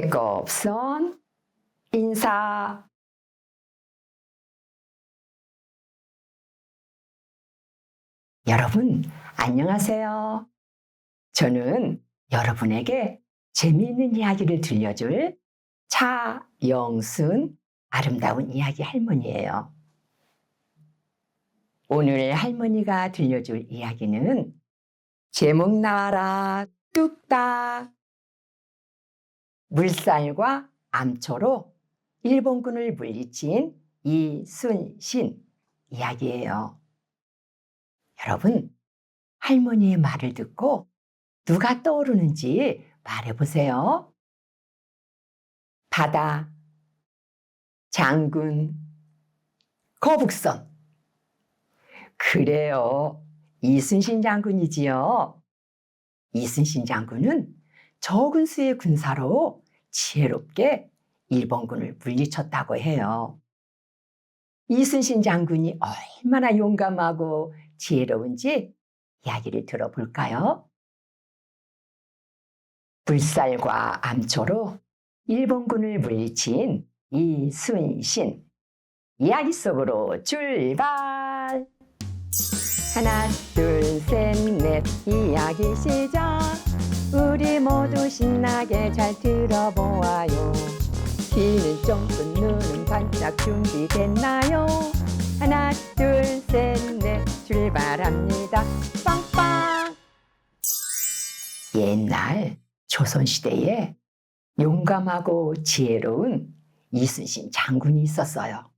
배꼽선 인사. 여러분, 안녕하세요. 저는 여러분에게 재미있는 이야기를 들려줄 차영순 아름다운 이야기 할머니예요. 오늘 할머니가 들려줄 이야기는 제목 나와라 뚝딱. 물살과 암초로 일본군을 물리친 이순신 이야기예요. 여러분, 할머니의 말을 듣고 누가 떠오르는지 말해보세요. 바다, 장군, 거북선. 그래요, 이순신 장군이지요. 이순신 장군은 적은 수의 군사로 지혜롭게 일본군을 물리쳤다고 해요. 이순신 장군이 얼마나 용감하고 지혜로운지 이야기를 들어볼까요? 불살과 암초로 일본군을 물리친 이순신. 이야기 속으로 출발! 하나, 둘, 셋, 넷, 이야기 시작! 우리 모두 신나게 잘 들어보아요. 귀는 쫑긋 눈은 반짝 준비됐나요? 하나, 둘, 셋, 넷, 출발합니다. 빵빵! 옛날 조선시대에 용감하고 지혜로운 이순신 장군이 있었어요.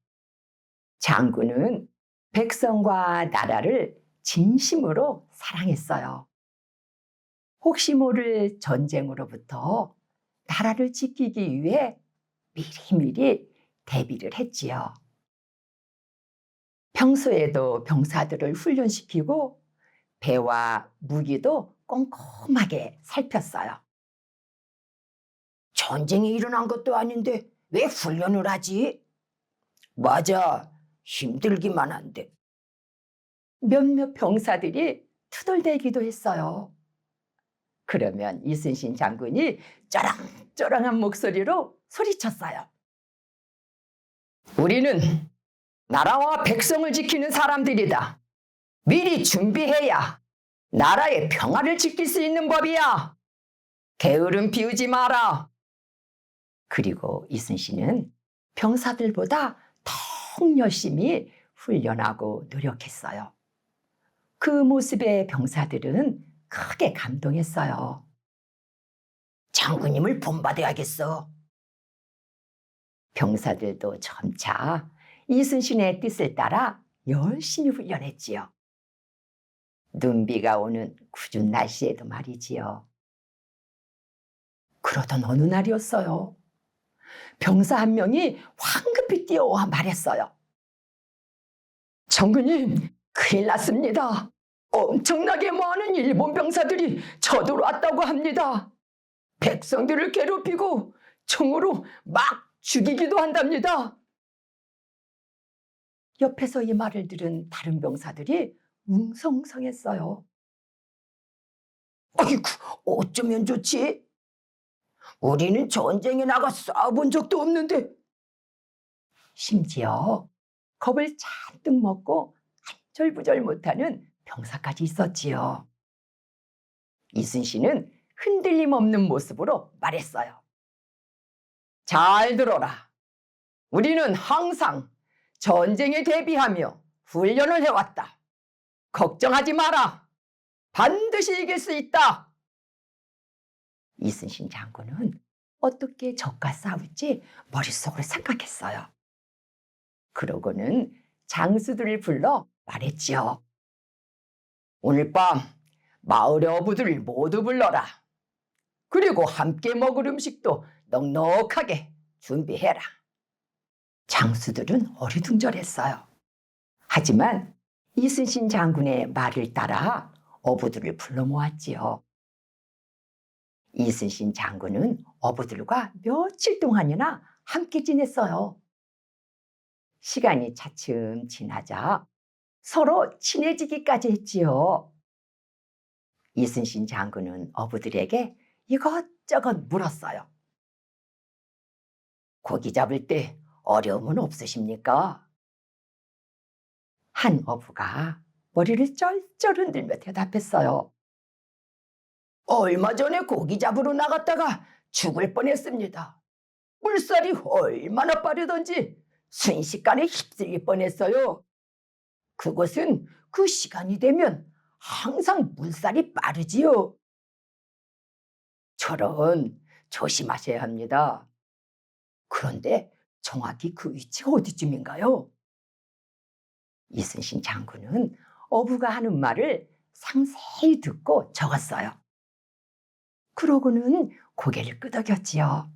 장군은 백성과 나라를 진심으로 사랑했어요. 혹시 모를 전쟁으로부터 나라를 지키기 위해 미리미리 대비를 했지요. 평소에도 병사들을 훈련시키고 배와 무기도 꼼꼼하게 살폈어요. 전쟁이 일어난 것도 아닌데 왜 훈련을 하지? 맞아, 힘들기만 한데. 몇몇 병사들이 투덜대기도 했어요. 그러면 이순신 장군이 쩌랑쩌랑한 목소리로 소리쳤어요. 우리는 나라와 백성을 지키는 사람들이다. 미리 준비해야 나라의 평화를 지킬 수 있는 법이야. 게으름 피우지 마라. 그리고 이순신은 병사들보다 더 열심히 훈련하고 노력했어요. 그 모습에 병사들은 크게 감동했어요. 장군님을 본받아야겠어. 병사들도 점차 이순신의 뜻을 따라 열심히 훈련했지요. 눈비가 오는 궂은 날씨에도 말이지요. 그러던 어느 날이었어요. 병사 한 명이 황급히 뛰어와 말했어요. 장군님, 큰일 났습니다. 엄청나게 많은 일본 병사들이 쳐들어왔다고 합니다. 백성들을 괴롭히고 총으로 막 죽이기도 한답니다. 옆에서 이 말을 들은 다른 병사들이 웅성웅성했어요. 아이고, 어쩌면 좋지? 우리는 전쟁에 나가 싸워본 적도 없는데. 심지어 겁을 잔뜩 먹고 안절부절 못하는 병사까지 있었지요. 이순신은 흔들림 없는 모습으로 말했어요. 잘 들어라. 우리는 항상 전쟁에 대비하며 훈련을 해왔다. 걱정하지 마라. 반드시 이길 수 있다. 이순신 장군은 어떻게 적과 싸울지 머릿속으로 생각했어요. 그러고는 장수들을 불러 말했지요. 오늘 밤 마을의 어부들을 모두 불러라. 그리고 함께 먹을 음식도 넉넉하게 준비해라. 장수들은 어리둥절했어요. 하지만 이순신 장군의 말을 따라 어부들을 불러 모았지요. 이순신 장군은 어부들과 며칠 동안이나 함께 지냈어요. 시간이 차츰 지나자 서로 친해지기까지 했지요. 이순신 장군은 어부들에게 이것저것 물었어요. 고기 잡을 때 어려움은 없으십니까? 한 어부가 머리를 쩔쩔 흔들며 대답했어요. 얼마 전에 고기 잡으러 나갔다가 죽을 뻔했습니다. 물살이 얼마나 빠르던지 순식간에 휩쓸릴 뻔했어요. 그것은 그 시간이 되면 항상 물살이 빠르지요. 저런 조심하셔야 합니다. 그런데 정확히 그 위치가 어디쯤인가요? 이순신 장군은 어부가 하는 말을 상세히 듣고 적었어요. 그러고는 고개를 끄덕였지요.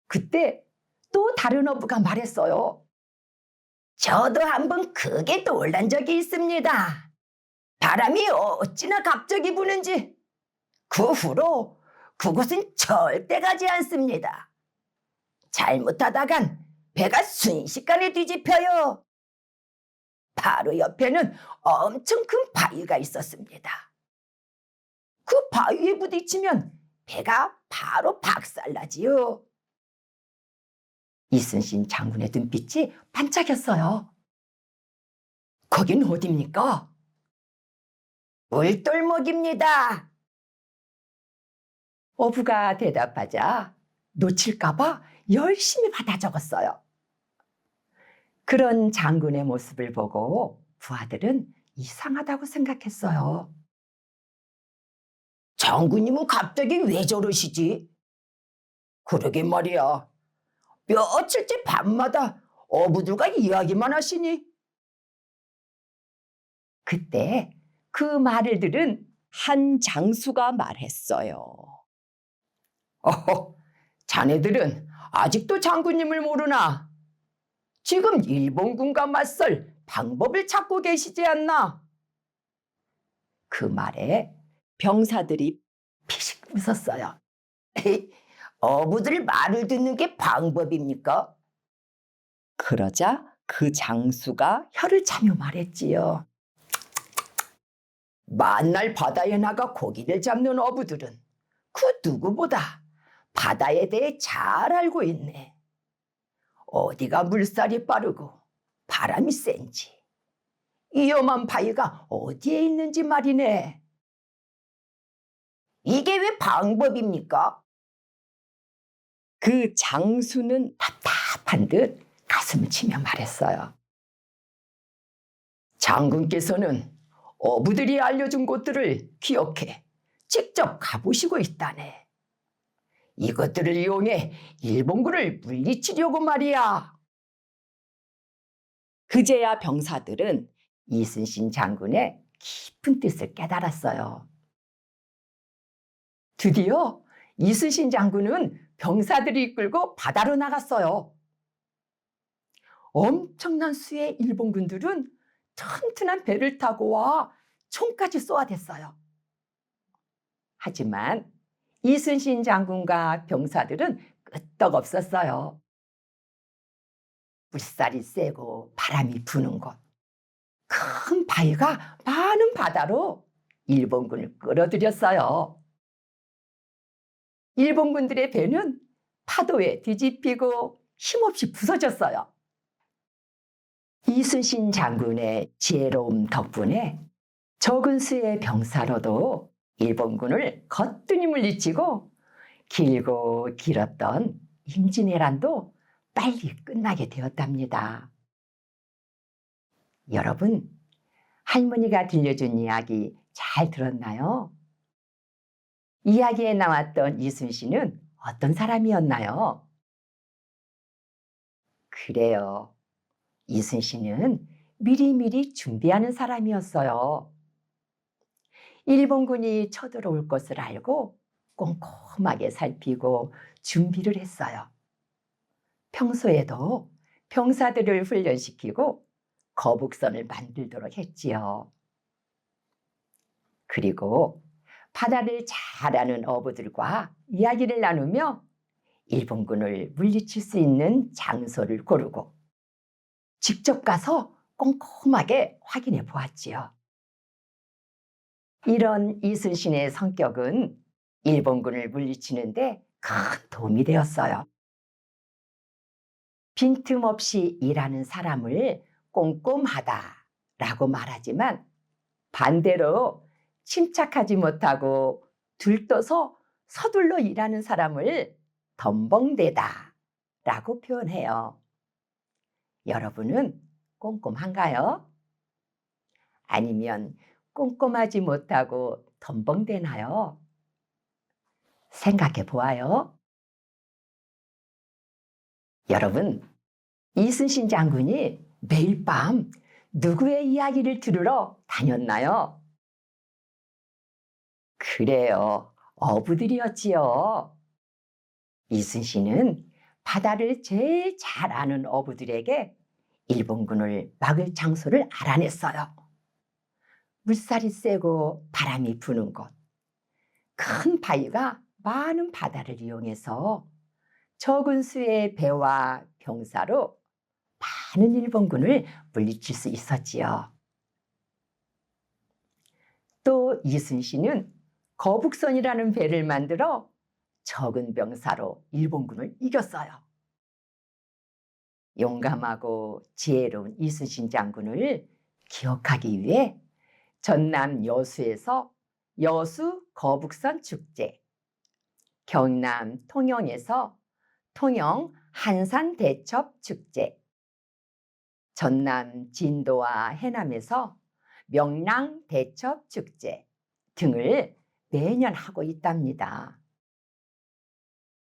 그때 또 다른 어부가 말했어요. 저도 한번 크게 놀란 적이 있습니다. 바람이 어찌나 갑자기 부는지 그 후로 그곳은 절대 가지 않습니다. 잘못하다간 배가 순식간에 뒤집혀요. 바로 옆에는 엄청 큰 바위가 있었습니다. 그 바위에 부딪히면 배가 바로 박살나지요. 이순신 장군의 눈빛이 반짝였어요. 거긴 어딥니까? 물돌목입니다. 어부가 대답하자 놓칠까봐 열심히 받아 적었어요. 그런 장군의 모습을 보고 부하들은 이상하다고 생각했어요. 장군님은 갑자기 왜 저러시지? 그러게 말이야. 며칠째 밤마다 어부들과 이야기만 하시니. 그때 그 말을 들은 한 장수가 말했어요. 어허, 자네들은 아직도 장군님을 모르나? 지금 일본군과 맞설 방법을 찾고 계시지 않나? 그 말에 병사들이 피식 웃었어요. 어부들 말을 듣는 게 방법입니까? 그러자 그 장수가 혀를 차며 말했지요. 만날 바다에 나가 고기를 잡는 어부들은 그 누구보다 바다에 대해 잘 알고 있네. 어디가 물살이 빠르고 바람이 센지, 위험한 바위가 어디에 있는지 말이네. 이게 왜 방법입니까? 그 장수는 답답한 듯 가슴을 치며 말했어요. 장군께서는 어부들이 알려준 곳들을 기억해 직접 가보시고 있다네. 이것들을 이용해 일본군을 물리치려고 말이야. 그제야 병사들은 이순신 장군의 깊은 뜻을 깨달았어요. 드디어 이순신 장군은 병사들을 이끌고 바다로 나갔어요. 엄청난 수의 일본군들은 튼튼한 배를 타고 와 총까지 쏘아댔어요. 하지만 이순신 장군과 병사들은 끄떡없었어요. 물살이 세고 바람이 부는 곳, 큰 바위가 많은 바다로 일본군을 끌어들였어요. 일본군들의 배는 파도에 뒤집히고 힘없이 부서졌어요. 이순신 장군의 지혜로움 덕분에 적은 수의 병사로도 일본군을 거뜬히 물리치고 길고 길었던 임진왜란도 빨리 끝나게 되었답니다. 여러분, 할머니가 들려준 이야기 잘 들었나요? 이야기에 나왔던 이순신은 어떤 사람이었나요? 그래요. 이순신은 미리미리 준비하는 사람이었어요. 일본군이 쳐들어올 것을 알고 꼼꼼하게 살피고 준비를 했어요. 평소에도 병사들을 훈련시키고 거북선을 만들도록 했지요. 그리고 바다를 잘 아는 어부들과 이야기를 나누며 일본군을 물리칠 수 있는 장소를 고르고 직접 가서 꼼꼼하게 확인해 보았지요. 이런 이순신의 성격은 일본군을 물리치는데 큰 도움이 되었어요. 빈틈없이 일하는 사람을 꼼꼼하다라고 말하지만 반대로 침착하지 못하고 들떠서 서둘러 일하는 사람을 덤벙대다라고 표현해요. 여러분은 꼼꼼한가요? 아니면 꼼꼼하지 못하고 덤벙대나요? 생각해 보아요. 여러분, 이순신 장군이 매일 밤 누구의 이야기를 들으러 다녔나요? 그래요, 어부들이었지요. 이순신은 바다를 제일 잘 아는 어부들에게 일본군을 막을 장소를 알아냈어요. 물살이 세고 바람이 부는 곳, 큰 바위가 많은 바다를 이용해서 적은 수의 배와 병사로 많은 일본군을 물리칠 수 있었지요. 또 이순신은 거북선이라는 배를 만들어 적은 병사로 일본군을 이겼어요. 용감하고 지혜로운 이순신 장군을 기억하기 위해 전남 여수에서 여수 거북선 축제, 경남 통영에서 통영 한산 대첩 축제, 전남 진도와 해남에서 명랑 대첩 축제 등을 매년 하고 있답니다.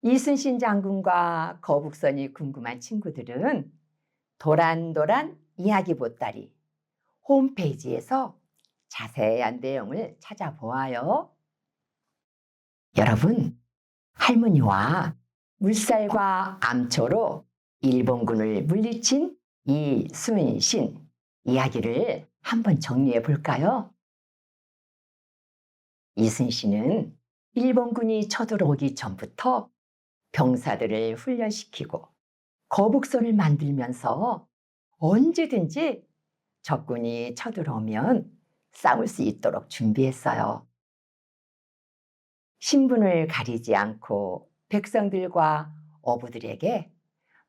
이순신 장군과 거북선이 궁금한 친구들은 도란도란 이야기 보따리 홈페이지에서 자세한 내용을 찾아보아요. 여러분, 할머니와 물살과 암초로 일본군을 물리친 이순신 이야기를 한번 정리해 볼까요? 이순신은 일본군이 쳐들어오기 전부터 병사들을 훈련시키고 거북선을 만들면서 언제든지 적군이 쳐들어오면 싸울 수 있도록 준비했어요. 신분을 가리지 않고 백성들과 어부들에게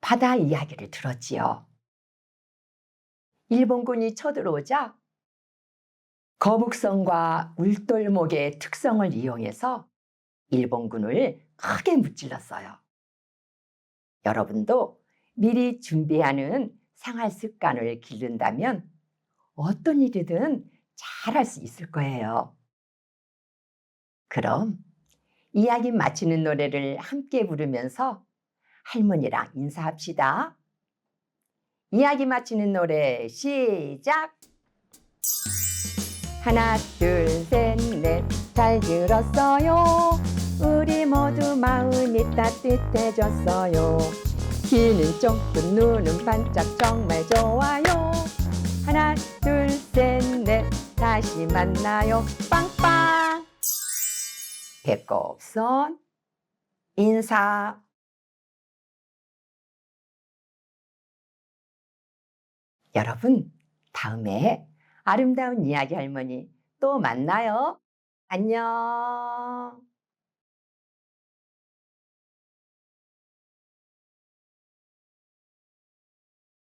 바다 이야기를 들었지요. 일본군이 쳐들어오자 거북선과 울돌목의 특성을 이용해서 일본군을 크게 무찔렀어요. 여러분도 미리 준비하는 생활 습관을 기른다면 어떤 일이든 잘할 수 있을 거예요. 그럼 이야기 마치는 노래를 함께 부르면서 할머니랑 인사합시다. 이야기 마치는 노래 시작! 하나 둘 셋 넷 잘 들었어요. 우리 모두 마음이 따뜻해졌어요. 귀는 쫑긋 눈은 반짝 정말 좋아요. 하나 둘 셋 넷 다시 만나요. 빵빵. 배꼽손 인사. 여러분, 다음에 아름다운 이야기 할머니 또 만나요. 안녕.